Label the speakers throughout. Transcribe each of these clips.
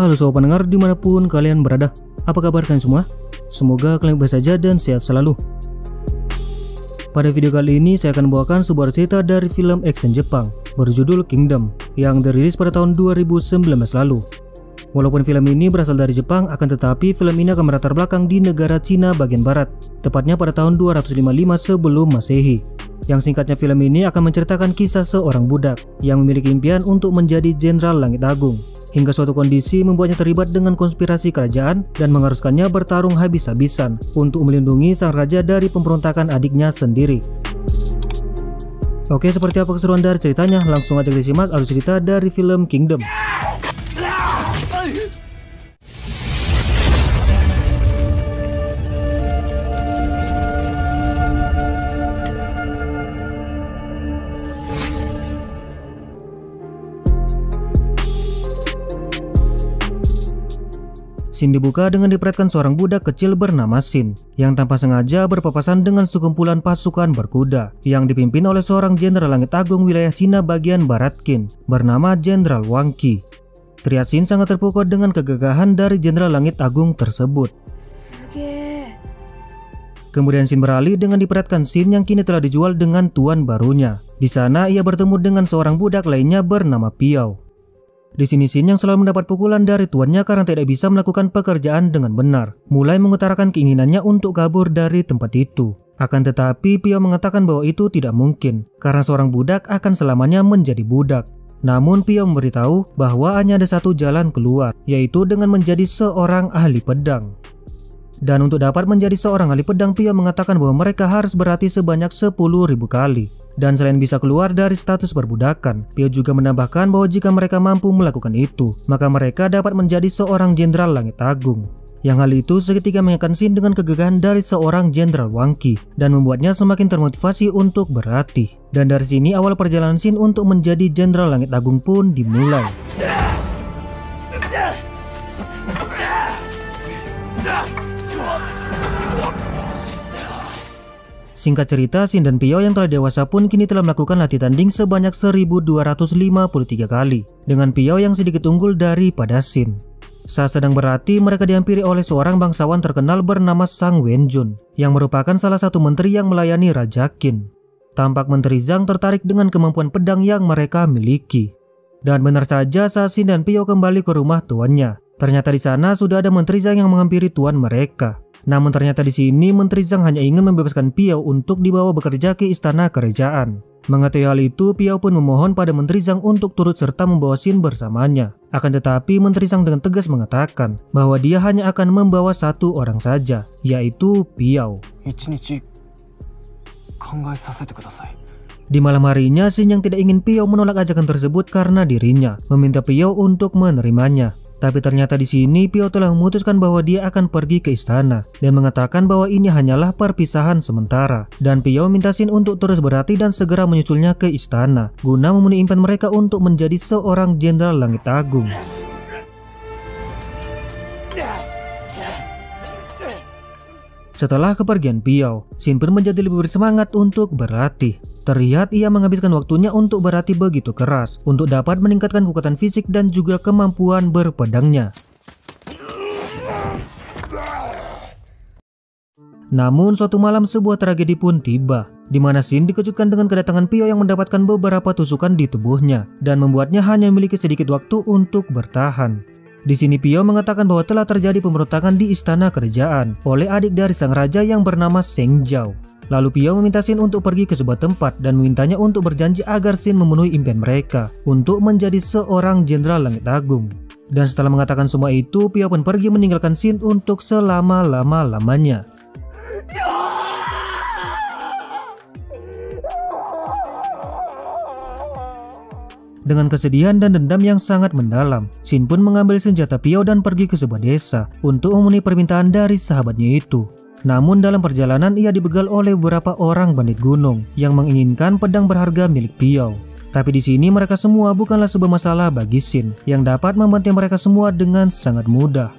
Speaker 1: Halo sobat pendengar dimanapun kalian berada, apa kabar kalian semua? Semoga kalian baik saja dan sehat selalu. Pada video kali ini saya akan membawakan sebuah cerita dari film action Jepang berjudul Kingdom yang dirilis pada tahun 2019 lalu. Walaupun film ini berasal dari Jepang, akan tetapi film ini akan berlatar belakang di negara Cina bagian barat, tepatnya pada tahun 255 sebelum Masehi. Yang singkatnya film ini akan menceritakan kisah seorang budak yang memiliki impian untuk menjadi Jenderal Langit Agung, hingga suatu kondisi membuatnya terlibat dengan konspirasi kerajaan dan mengharuskannya bertarung habis-habisan untuk melindungi sang raja dari pemberontakan adiknya sendiri. Oke, seperti apa keseruan dari ceritanya? Langsung aja disimak alur cerita dari film Kingdom. Scene dibuka dengan diperlihatkan seorang budak kecil bernama Shin yang tanpa sengaja berpapasan dengan sekumpulan pasukan berkuda yang dipimpin oleh seorang Jenderal Langit Agung wilayah Cina bagian barat Qin bernama Jenderal Wang Qi. Terlihat Shin sangat terpukau dengan kegagahan dari Jenderal Langit Agung tersebut. Kemudian Shin beralih dengan diperlihatkan Shin yang kini telah dijual dengan tuan barunya. Di sana ia bertemu dengan seorang budak lainnya bernama Piao. Di sini Shin yang selalu mendapat pukulan dari tuannya karena tidak bisa melakukan pekerjaan dengan benar, mulai mengutarakan keinginannya untuk kabur dari tempat itu. Akan tetapi Piao mengatakan bahwa itu tidak mungkin, karena seorang budak akan selamanya menjadi budak. Namun Piao memberitahu bahwa hanya ada satu jalan keluar, yaitu dengan menjadi seorang ahli pedang. Dan untuk dapat menjadi seorang ahli pedang, Piao mengatakan bahwa mereka harus berlatih sebanyak 10.000 kali. Dan selain bisa keluar dari status perbudakan, Piao juga menambahkan bahwa jika mereka mampu melakukan itu, maka mereka dapat menjadi seorang Jenderal Langit Agung. Yang hal itu seketika mengingatkan Shin dengan kegagahan dari seorang Jenderal Wang Qi dan membuatnya semakin termotivasi untuk berlatih. Dan dari sini awal perjalanan Shin untuk menjadi Jenderal Langit Agung pun dimulai. Singkat cerita, Shin dan Piao yang telah dewasa pun kini telah melakukan latih tanding sebanyak 1253 kali, dengan Piao yang sedikit unggul daripada Shin. Saat sedang berlatih, mereka dihampiri oleh seorang bangsawan terkenal bernama Sang Wenjun, yang merupakan salah satu menteri yang melayani Raja Qin. Tampak Menteri Zhang tertarik dengan kemampuan pedang yang mereka miliki. Dan benar saja saat Shin dan Piao kembali ke rumah tuannya, ternyata di sana sudah ada Menteri Zhang yang menghampiri tuan mereka. Namun ternyata di sini Menteri Zhang hanya ingin membebaskan Piao untuk dibawa bekerja ke istana kerajaan. Mengetahui hal itu, Piao pun memohon pada Menteri Zhang untuk turut serta membawa Shin bersamanya. Akan tetapi Menteri Zhang dengan tegas mengatakan bahwa dia hanya akan membawa satu orang saja, yaitu Piao. Di malam harinya, Shin yang tidak ingin Piao menolak ajakan tersebut karena dirinya meminta Piao untuk menerimanya. Tapi ternyata di sini Piao telah memutuskan bahwa dia akan pergi ke istana dan mengatakan bahwa ini hanyalah perpisahan sementara. Dan Piao minta Shin untuk terus berlatih dan segera menyusulnya ke istana guna memenuhi impian mereka untuk menjadi seorang Jenderal Langit Agung. Setelah kepergian Piao, Shin pun menjadi lebih bersemangat untuk berlatih. Terlihat ia menghabiskan waktunya untuk berlatih begitu keras untuk dapat meningkatkan kekuatan fisik dan juga kemampuan berpedangnya. Namun suatu malam sebuah tragedi pun tiba, di mana Shin dikejutkan dengan kedatangan Piao yang mendapatkan beberapa tusukan di tubuhnya dan membuatnya hanya memiliki sedikit waktu untuk bertahan. Di sini Piao mengatakan bahwa telah terjadi pemberontakan di istana kerajaan oleh adik dari sang raja yang bernama Seng Zhao. Lalu Piao meminta Shin untuk pergi ke sebuah tempat dan memintanya untuk berjanji agar Shin memenuhi impian mereka untuk menjadi seorang Jenderal Langit Agung. Dan setelah mengatakan semua itu, Piao pun pergi meninggalkan Shin untuk selama-lamanya. Dengan kesedihan dan dendam yang sangat mendalam, Shin pun mengambil senjata Piao dan pergi ke sebuah desa untuk memenuhi permintaan dari sahabatnya itu. Namun dalam perjalanan ia dibegal oleh beberapa orang bandit gunung yang menginginkan pedang berharga milik Piao. Tapi di sini mereka semua bukanlah sebuah masalah bagi Shin yang dapat membantu mereka semua dengan sangat mudah.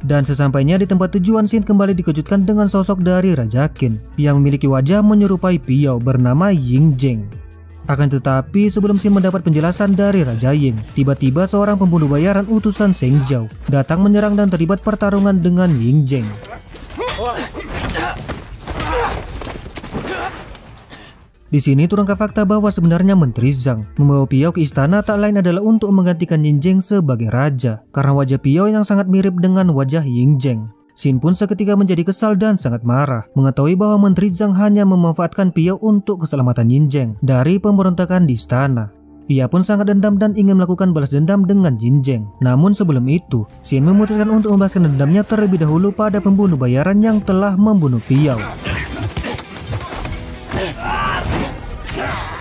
Speaker 1: Dan sesampainya di tempat tujuan, Shin kembali dikejutkan dengan sosok dari Raja Qin yang memiliki wajah menyerupai Piao bernama Ying Zheng. Akan tetapi sebelum Xin mendapat penjelasan dari Raja Ying, tiba-tiba seorang pembunuh bayaran utusan Seng Zhao datang menyerang dan terlibat pertarungan dengan Ying Zheng. Di sini terungkap fakta bahwa sebenarnya Menteri Zhang membawa Piao ke istana tak lain adalah untuk menggantikan Ying Zheng sebagai raja karena wajah Piao yang sangat mirip dengan wajah Ying Zheng. Xin pun seketika menjadi kesal dan sangat marah mengetahui bahwa Menteri Zhang hanya memanfaatkan Piao untuk keselamatan Ying Zheng dari pemberontakan di istana. Ia pun sangat dendam dan ingin melakukan balas dendam dengan Ying Zheng. Namun sebelum itu, Xin memutuskan untuk membalaskan dendamnya terlebih dahulu pada pembunuh bayaran yang telah membunuh Piao.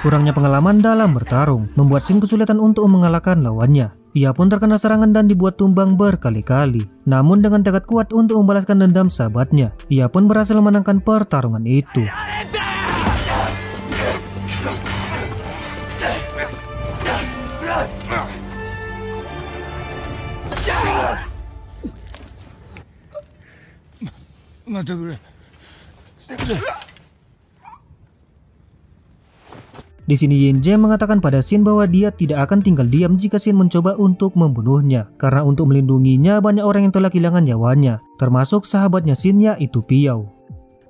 Speaker 1: Kurangnya pengalaman dalam bertarung membuat Xin kesulitan untuk mengalahkan lawannya. Ia pun terkena serangan dan dibuat tumbang berkali-kali. Namun dengan tekad kuat untuk membalaskan dendam sahabatnya, ia pun berhasil memenangkan pertarungan itu. Di sini Ying Zheng mengatakan pada Xin bahwa dia tidak akan tinggal diam jika Xin mencoba untuk membunuhnya, karena untuk melindunginya banyak orang yang telah kehilangan nyawanya, termasuk sahabatnya Xin yaitu Piao.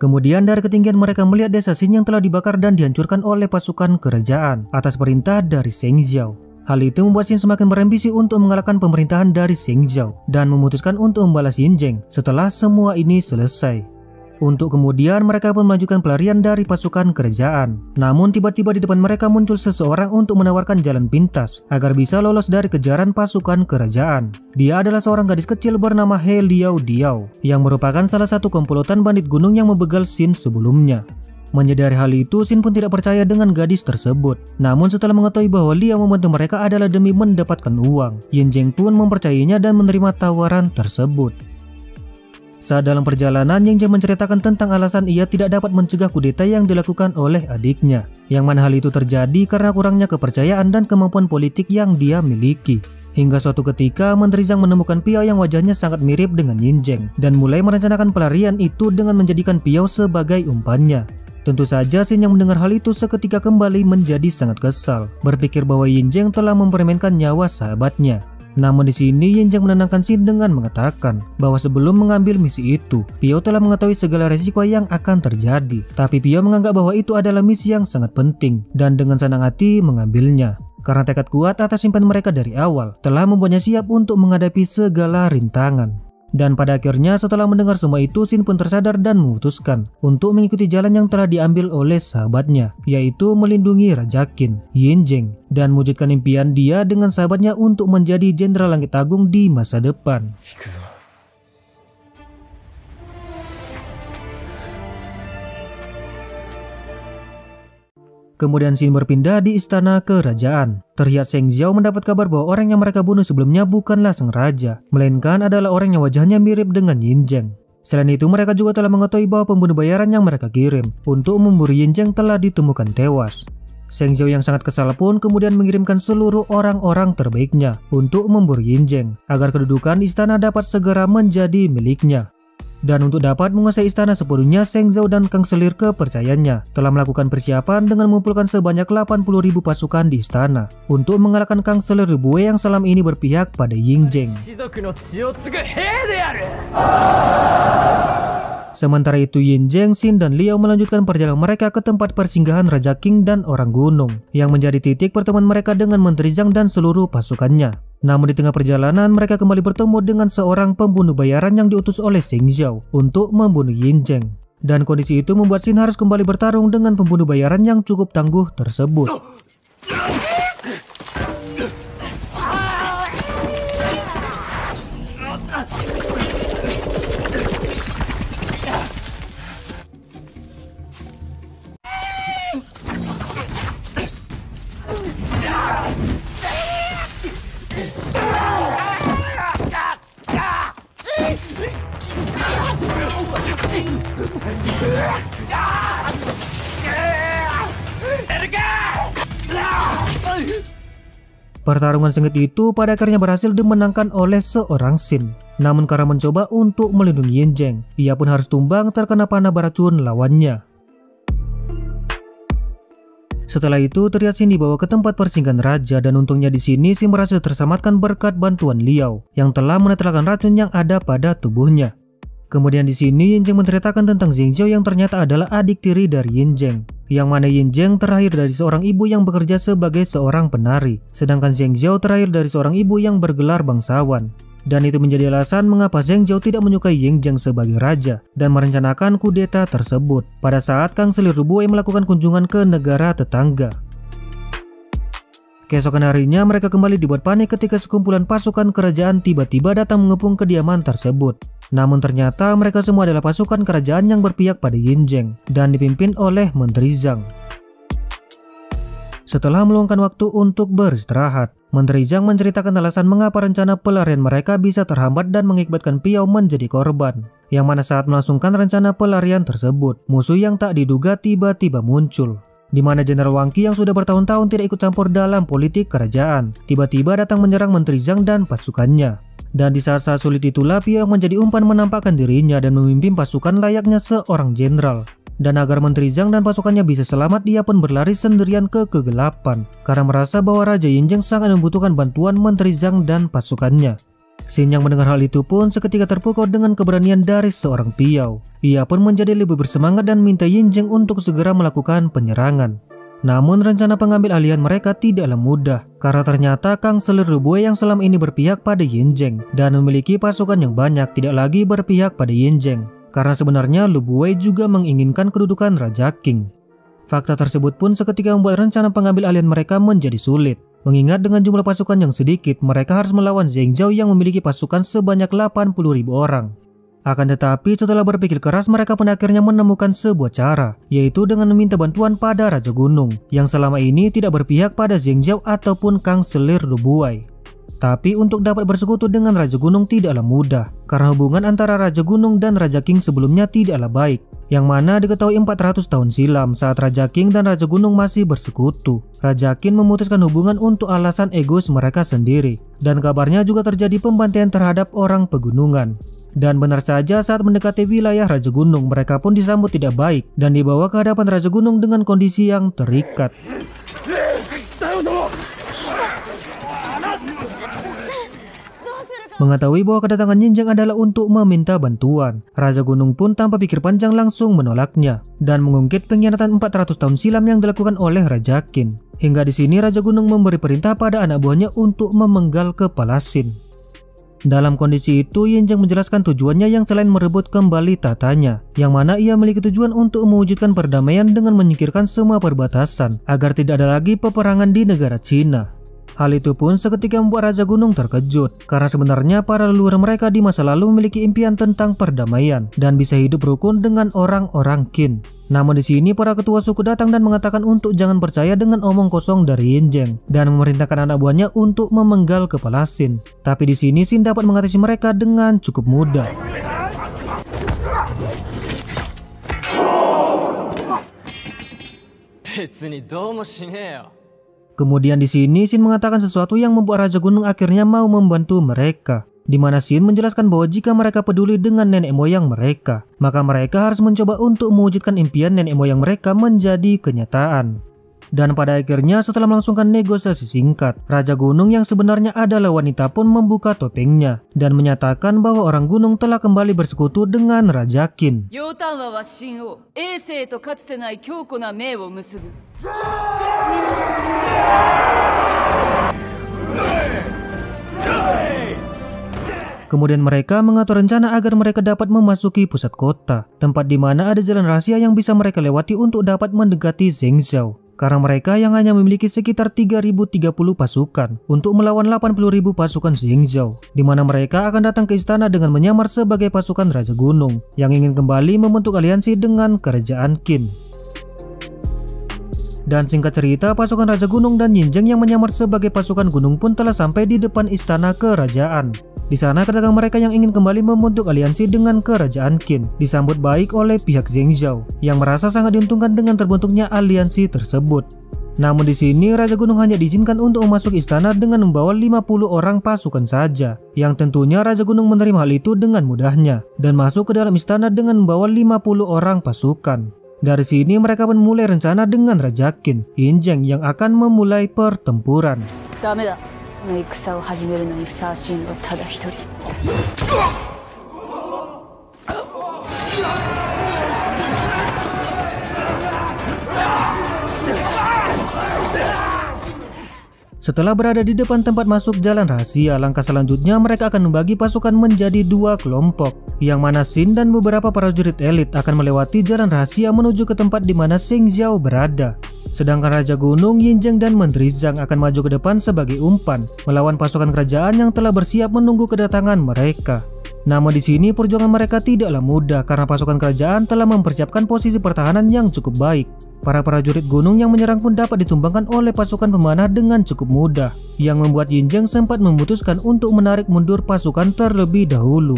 Speaker 1: Kemudian dari ketinggian mereka melihat desa Xin yang telah dibakar dan dihancurkan oleh pasukan kerajaan atas perintah dari Seng Zhao. Hal itu membuat Xin semakin berambisi untuk mengalahkan pemerintahan dari Seng Zhao dan memutuskan untuk membalas Ying Zheng setelah semua ini selesai. Untuk kemudian mereka pun melanjutkan pelarian dari pasukan kerajaan. Namun tiba-tiba di depan mereka muncul seseorang untuk menawarkan jalan pintas agar bisa lolos dari kejaran pasukan kerajaan. Dia adalah seorang gadis kecil bernama He Liao Diao yang merupakan salah satu komplotan bandit gunung yang membegal Xin sebelumnya. Menyadari hal itu, Xin pun tidak percaya dengan gadis tersebut. Namun setelah mengetahui bahwa Liao membantu mereka adalah demi mendapatkan uang, Ying Zheng pun mempercayainya dan menerima tawaran tersebut. Saat dalam perjalanan, Ying Zheng menceritakan tentang alasan ia tidak dapat mencegah kudeta yang dilakukan oleh adiknya. Yang mana hal itu terjadi karena kurangnya kepercayaan dan kemampuan politik yang dia miliki. Hingga suatu ketika, Menteri Zhang menemukan Piao yang wajahnya sangat mirip dengan Ying Zheng dan mulai merencanakan pelarian itu dengan menjadikan Piao sebagai umpannya. Tentu saja Xin yang mendengar hal itu seketika kembali menjadi sangat kesal, berpikir bahwa Ying Zheng telah mempermainkan nyawa sahabatnya. Namun di sini Ying Zheng menenangkan Xin dengan mengatakan bahwa sebelum mengambil misi itu, Piao telah mengetahui segala resiko yang akan terjadi. Tapi Piao menganggap bahwa itu adalah misi yang sangat penting dan dengan senang hati mengambilnya. Karena tekad kuat atas simpan mereka dari awal telah membuatnya siap untuk menghadapi segala rintangan. Dan pada akhirnya setelah mendengar semua itu, Xin pun tersadar dan memutuskan untuk mengikuti jalan yang telah diambil oleh sahabatnya, yaitu melindungi Raja Qin, Ying Zheng, dan mewujudkan impian dia dengan sahabatnya untuk menjadi Jenderal Langit Agung di masa depan. Kemudian Xin berpindah di istana kerajaan. Terlihat Seng Zhao mendapat kabar bahwa orang yang mereka bunuh sebelumnya bukanlah sang raja, melainkan adalah orang yang wajahnya mirip dengan Ying Zheng. Selain itu mereka juga telah mengetahui bahwa pembunuh bayaran yang mereka kirim untuk memburu Ying Zheng telah ditemukan tewas. Seng Zhao yang sangat kesal pun kemudian mengirimkan seluruh orang-orang terbaiknya untuk memburu Ying Zheng agar kedudukan istana dapat segera menjadi miliknya. Dan untuk dapat menguasai istana sepenuhnya, Seng Zhao dan Kanselir kepercayaannya telah melakukan persiapan dengan mengumpulkan sebanyak 80.000 pasukan di istana untuk mengalahkan Kanselir Ribue yang selama ini berpihak pada Ying Zheng. Sementara itu Ying Zheng, Xin dan Liao melanjutkan perjalanan mereka ke tempat persinggahan Raja Qing dan orang gunung yang menjadi titik pertemuan mereka dengan Menteri Zhang dan seluruh pasukannya. Namun di tengah perjalanan mereka kembali bertemu dengan seorang pembunuh bayaran yang diutus oleh Seng Zhao untuk membunuh Ying Zheng. Dan kondisi itu membuat Xin harus kembali bertarung dengan pembunuh bayaran yang cukup tangguh tersebut. Pertarungan sengit itu pada akhirnya berhasil dimenangkan oleh seorang Xin. Namun karena mencoba untuk melindungi Ying Zheng, ia pun harus tumbang terkena panah beracun lawannya. Setelah itu terlihat Xin dibawa ke tempat persinggahan raja dan untungnya di sini Xin berhasil terselamatkan berkat bantuan Liao yang telah menetralkan racun yang ada pada tubuhnya. Kemudian di sini Yin Zheng menceritakan tentang Zheng Zhao yang ternyata adalah adik tiri dari Yin Zheng, yang mana Yin Zheng terlahir dari seorang ibu yang bekerja sebagai seorang penari, sedangkan Zheng Zhao terlahir dari seorang ibu yang bergelar bangsawan. Dan itu menjadi alasan mengapa Zheng Zhao tidak menyukai Yin Zheng sebagai raja dan merencanakan kudeta tersebut pada saat Kanselir Lubuai melakukan kunjungan ke negara tetangga. Keesokan harinya mereka kembali dibuat panik ketika sekumpulan pasukan kerajaan tiba-tiba datang mengepung kediaman tersebut. Namun ternyata mereka semua adalah pasukan kerajaan yang berpihak pada Yin Zheng dan dipimpin oleh Menteri Zhang. Setelah meluangkan waktu untuk beristirahat, Menteri Zhang menceritakan alasan mengapa rencana pelarian mereka bisa terhambat dan mengakibatkan Piao menjadi korban. Yang mana saat melangsungkan rencana pelarian tersebut, musuh yang tak diduga tiba-tiba muncul. Di mana Jenderal Wang Qi yang sudah bertahun-tahun tidak ikut campur dalam politik kerajaan, tiba-tiba datang menyerang Menteri Zhang dan pasukannya. Dan di saat-saat sulit itulah Piao menjadi umpan menampakkan dirinya dan memimpin pasukan layaknya seorang jenderal. Dan agar Menteri Zhang dan pasukannya bisa selamat, dia pun berlari sendirian ke kegelapan karena merasa bahwa Raja Yin Zheng sangat membutuhkan bantuan Menteri Zhang dan pasukannya. Xin yang mendengar hal itu pun seketika terpukau dengan keberanian dari seorang Piao. Ia pun menjadi lebih bersemangat dan minta Yin Zheng untuk segera melakukan penyerangan. Namun rencana pengambil alihan mereka tidaklah mudah karena ternyata Kanselir Lubuai yang selama ini berpihak pada Yin Zheng dan memiliki pasukan yang banyak tidak lagi berpihak pada Yin Zheng. Karena sebenarnya Lubuai juga menginginkan kedudukan Raja Qing. Fakta tersebut pun seketika membuat rencana pengambil alihan mereka menjadi sulit. Mengingat dengan jumlah pasukan yang sedikit, mereka harus melawan Zheng Zhao yang memiliki pasukan sebanyak 80.000 orang. Akan tetapi setelah berpikir keras, mereka pun akhirnya menemukan sebuah cara, yaitu dengan meminta bantuan pada Raja Gunung, yang selama ini tidak berpihak pada Zheng Zhao ataupun Kanselir Lubuai. Tapi untuk dapat bersekutu dengan Raja Gunung tidaklah mudah, karena hubungan antara Raja Gunung dan Raja Qing sebelumnya tidaklah baik, yang mana diketahui 400 tahun silam saat Raja Qing dan Raja Gunung masih bersekutu. Raja Qing memutuskan hubungan untuk alasan egois mereka sendiri, dan kabarnya juga terjadi pembantaian terhadap orang pegunungan. Dan benar saja saat mendekati wilayah Raja Gunung, mereka pun disambut tidak baik dan dibawa ke hadapan Raja Gunung dengan kondisi yang terikat. Mengetahui bahwa kedatangan Yin Zheng adalah untuk meminta bantuan, Raja Gunung pun tanpa pikir panjang langsung menolaknya dan mengungkit pengkhianatan 400 tahun silam yang dilakukan oleh Raja Qin. Hingga di sini Raja Gunung memberi perintah pada anak buahnya untuk memenggal kepala Xin. Dalam kondisi itu, Yin Zheng menjelaskan tujuannya yang selain merebut kembali tatanya, yang mana ia memiliki tujuan untuk mewujudkan perdamaian dengan menyingkirkan semua perbatasan agar tidak ada lagi peperangan di negara Cina. Hal itu pun seketika membuat Raja Gunung terkejut, karena sebenarnya para leluhur mereka di masa lalu memiliki impian tentang perdamaian dan bisa hidup rukun dengan orang-orang Qin. Namun di sini para ketua suku datang dan mengatakan untuk jangan percaya dengan omong kosong dari Yin Zheng dan memerintahkan anak buahnya untuk memenggal kepala Xin. Tapi di sini Xin dapat mengatasi mereka dengan cukup mudah. Kemudian di sini Xin mengatakan sesuatu yang membuat Raja Gunung akhirnya mau membantu mereka, di mana Xin menjelaskan bahwa jika mereka peduli dengan nenek moyang mereka, maka mereka harus mencoba untuk mewujudkan impian nenek moyang mereka menjadi kenyataan. Dan pada akhirnya setelah melangsungkan negosiasi singkat, Raja Gunung yang sebenarnya adalah wanita pun membuka topengnya dan menyatakan bahwa orang gunung telah kembali bersekutu dengan Raja Qin. Kemudian mereka mengatur rencana agar mereka dapat memasuki pusat kota, tempat di mana ada jalan rahasia yang bisa mereka lewati untuk dapat mendekati Zheng Zhao. Karena mereka yang hanya memiliki sekitar 3030 pasukan untuk melawan 80.000 pasukan Zheng Zhao, di mana mereka akan datang ke istana dengan menyamar sebagai pasukan Raja Gunung yang ingin kembali membentuk aliansi dengan kerajaan Qin. Dan singkat cerita, pasukan Raja Gunung dan Yin Zheng yang menyamar sebagai pasukan gunung pun telah sampai di depan istana kerajaan. Di sana pedagang mereka yang ingin kembali membentuk aliansi dengan kerajaan Qin disambut baik oleh pihak Zheng Zhao yang merasa sangat diuntungkan dengan terbentuknya aliansi tersebut. Namun di sini Raja Gunung hanya diizinkan untuk masuk istana dengan membawa 50 orang pasukan saja, yang tentunya Raja Gunung menerima hal itu dengan mudahnya dan masuk ke dalam istana dengan membawa 50 orang pasukan. Dari sini mereka pun mulai rencana dengan Raja Qin, Yin Zheng yang akan memulai pertempuran. Setelah berada di depan tempat masuk jalan rahasia, langkah selanjutnya mereka akan membagi pasukan menjadi dua kelompok, yang mana Xin dan beberapa prajurit elit akan melewati jalan rahasia menuju ke tempat di mana Seng Xiao berada. Sedangkan Raja Gunung, Yin Zheng dan Menteri Zhang akan maju ke depan sebagai umpan, melawan pasukan kerajaan yang telah bersiap menunggu kedatangan mereka. Namun di sini perjuangan mereka tidaklah mudah karena pasukan kerajaan telah mempersiapkan posisi pertahanan yang cukup baik. Para prajurit gunung yang menyerang pun dapat ditumbangkan oleh pasukan pemanah dengan cukup mudah, yang membuat Yin Zheng sempat memutuskan untuk menarik mundur pasukan terlebih dahulu.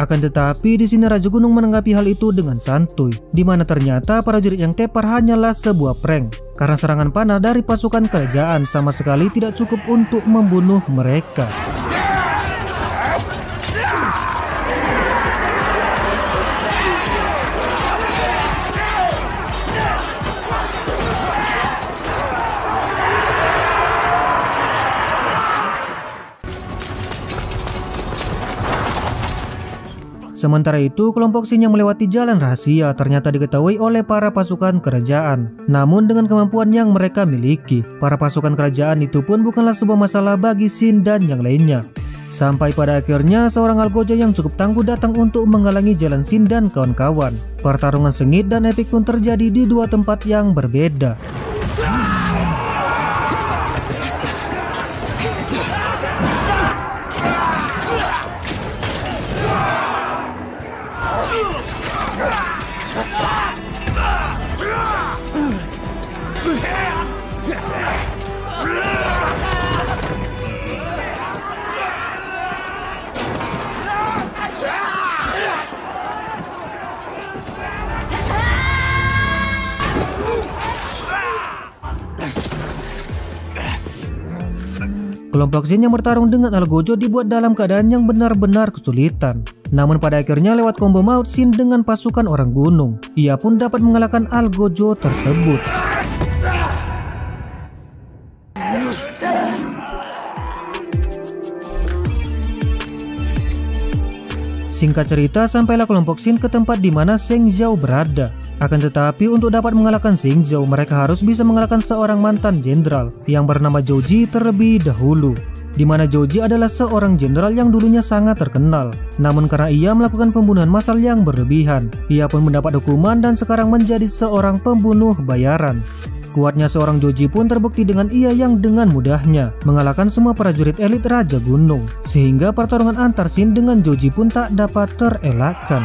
Speaker 1: Akan tetapi di sini Raja Gunung menanggapi hal itu dengan santuy, di mana ternyata prajurit yang tepar hanyalah sebuah prank, karena serangan panah dari pasukan kerajaan sama sekali tidak cukup untuk membunuh mereka. Sementara itu, kelompok Xin yang melewati jalan rahasia ternyata diketahui oleh para pasukan kerajaan. Namun dengan kemampuan yang mereka miliki, para pasukan kerajaan itu pun bukanlah sebuah masalah bagi Xin dan yang lainnya. Sampai pada akhirnya seorang algojo yang cukup tangguh datang untuk menghalangi jalan Xin dan kawan-kawan. Pertarungan sengit dan epik pun terjadi di dua tempat yang berbeda. Kelompok Xin yang bertarung dengan algojo dibuat dalam keadaan yang benar-benar kesulitan. Namun pada akhirnya lewat combo maut Xin dengan pasukan orang gunung, ia pun dapat mengalahkan algojo tersebut. Singkat cerita, sampailah kelompok Xin ke tempat di mana Seng Xiao berada. Akan tetapi untuk dapat mengalahkan Seng Xiao, mereka harus bisa mengalahkan seorang mantan jenderal yang bernama Zhou Ji terlebih dahulu. Di mana Zhou Ji adalah seorang jenderal yang dulunya sangat terkenal. Namun karena ia melakukan pembunuhan massal yang berlebihan, ia pun mendapat hukuman dan sekarang menjadi seorang pembunuh bayaran. Kuatnya seorang Zhou Ji pun terbukti dengan ia yang dengan mudahnya mengalahkan semua prajurit elit Raja Gunung, sehingga pertarungan antar Xin dengan Zhou Ji pun tak dapat terelakkan.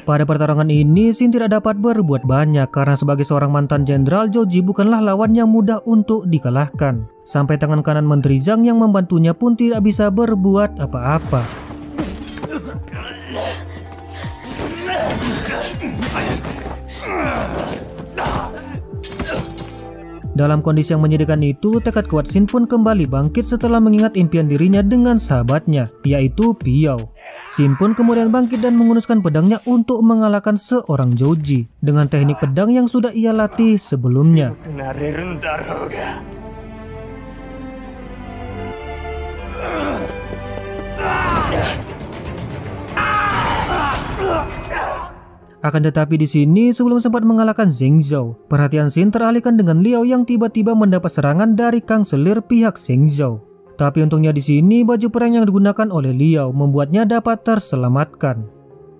Speaker 1: Pada pertarungan ini, Xin tidak dapat berbuat banyak karena sebagai seorang mantan jenderal, Zhou Ji bukanlah lawan yang mudah untuk dikalahkan. Sampai tangan kanan Menteri Zhang yang membantunya pun tidak bisa berbuat apa-apa. Dalam kondisi yang menyedihkan itu, tekad kuat Xin pun kembali bangkit setelah mengingat impian dirinya dengan sahabatnya, yaitu Piao. Xin pun kemudian bangkit dan menghunuskan pedangnya untuk mengalahkan seorang Zhou Ji dengan teknik pedang yang sudah ia latih sebelumnya. Akan tetapi di sini sebelum sempat mengalahkan Seng Xiao, perhatian Xin teralihkan dengan Liao yang tiba-tiba mendapat serangan dari Kanselir pihak Seng Xiao. Tapi untungnya di sini baju perang yang digunakan oleh Liao membuatnya dapat terselamatkan.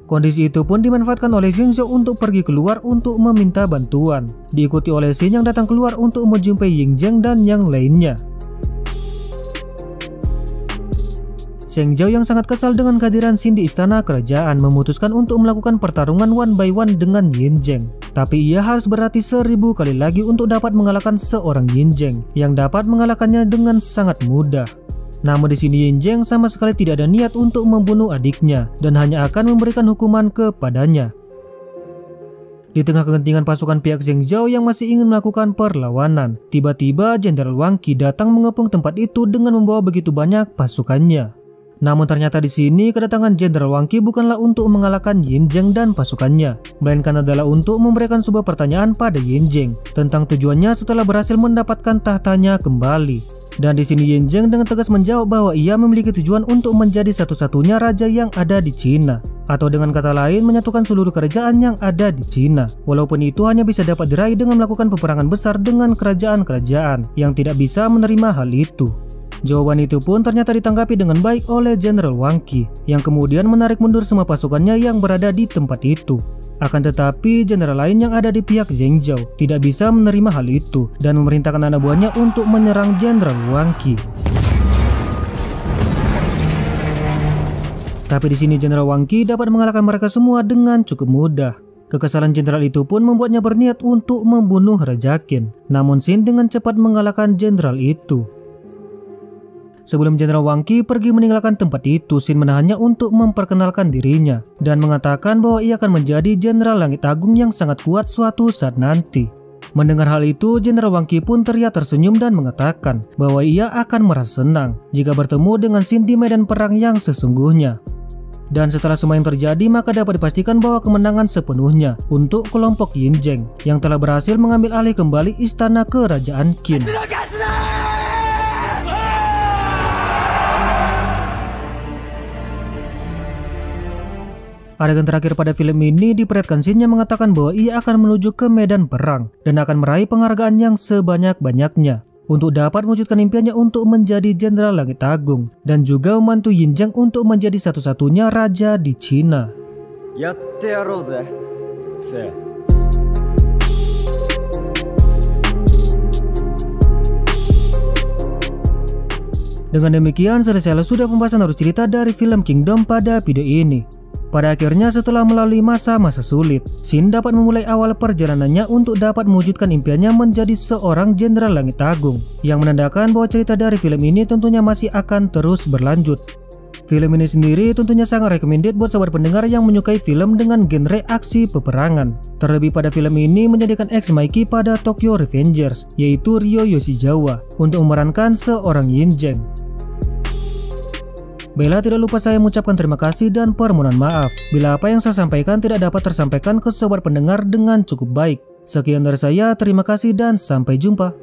Speaker 1: Kondisi itu pun dimanfaatkan oleh Seng Xiao untuk pergi keluar untuk meminta bantuan, diikuti oleh Xin yang datang keluar untuk menjumpai Yin Zheng dan yang lainnya. Seng Xiao yang sangat kesal dengan kehadiran Xin di istana kerajaan memutuskan untuk melakukan pertarungan one by one dengan Yin Zheng. Tapi ia harus berlatih 1000 kali lagi untuk dapat mengalahkan seorang Yin Zheng yang dapat mengalahkannya dengan sangat mudah. Namun di sini Yin Zheng sama sekali tidak ada niat untuk membunuh adiknya dan hanya akan memberikan hukuman kepadanya. Di tengah kegentingan pasukan pihak Seng Xiao yang masih ingin melakukan perlawanan, tiba-tiba Jenderal Wang Qi datang mengepung tempat itu dengan membawa begitu banyak pasukannya. Namun ternyata di sini kedatangan Jenderal Wang Qi bukanlah untuk mengalahkan Yin Zheng dan pasukannya, melainkan adalah untuk memberikan sebuah pertanyaan pada Yin Zheng tentang tujuannya setelah berhasil mendapatkan tahtanya kembali. Dan di sini Yin Zheng dengan tegas menjawab bahwa ia memiliki tujuan untuk menjadi satu-satunya raja yang ada di Cina, atau dengan kata lain menyatukan seluruh kerajaan yang ada di Cina. Walaupun itu hanya bisa dapat diraih dengan melakukan peperangan besar dengan kerajaan-kerajaan yang tidak bisa menerima hal itu. Jawaban itu pun ternyata ditanggapi dengan baik oleh Jenderal Wang Qi yang kemudian menarik mundur semua pasukannya yang berada di tempat itu. Akan tetapi jenderal lain yang ada di pihak Zhengzhou tidak bisa menerima hal itu dan memerintahkan anak buahnya untuk menyerang Jenderal Wang Qi. Tapi di sini Jenderal Wang Qi dapat mengalahkan mereka semua dengan cukup mudah. Kekesalan jenderal itu pun membuatnya berniat untuk membunuh Raja Qin. Namun Xin dengan cepat mengalahkan jenderal itu. Sebelum Jenderal Wang Qi pergi meninggalkan tempat itu, Xin menahannya untuk memperkenalkan dirinya dan mengatakan bahwa ia akan menjadi Jenderal Langit Agung yang sangat kuat suatu saat nanti. Mendengar hal itu, Jenderal Wang Qi pun terlihat tersenyum dan mengatakan bahwa ia akan merasa senang jika bertemu dengan Xin di medan perang yang sesungguhnya. Dan setelah semua yang terjadi, maka dapat dipastikan bahwa kemenangan sepenuhnya untuk kelompok Yin Zheng yang telah berhasil mengambil alih kembali istana kerajaan Qin. Adegan terakhir pada film ini diperlihatkan Xin yang mengatakan bahwa ia akan menuju ke medan perang dan akan meraih penghargaan yang sebanyak-banyaknya untuk dapat mewujudkan impiannya untuk menjadi Jenderal Langit Agung dan juga membantu Yin Zheng untuk menjadi satu-satunya raja di Cina. Dengan demikian selesai sudah pembahasan alur cerita dari film Kingdom pada video ini. Pada akhirnya setelah melalui masa-masa sulit, Xin dapat memulai awal perjalanannya untuk dapat mewujudkan impiannya menjadi seorang Jenderal Langit Agung, yang menandakan bahwa cerita dari film ini tentunya masih akan terus berlanjut. Film ini sendiri tentunya sangat recommended buat sahabat pendengar yang menyukai film dengan genre aksi peperangan. Terlebih pada film ini menjadikan ex Mikey pada Tokyo Revengers, yaitu Ryo Yoshizawa, untuk memerankan seorang Yin Zheng. Baiklah, tidak lupa saya mengucapkan terima kasih dan permohonan maaf bila apa yang saya sampaikan tidak dapat tersampaikan ke sobat pendengar dengan cukup baik. Sekian dari saya, terima kasih dan sampai jumpa.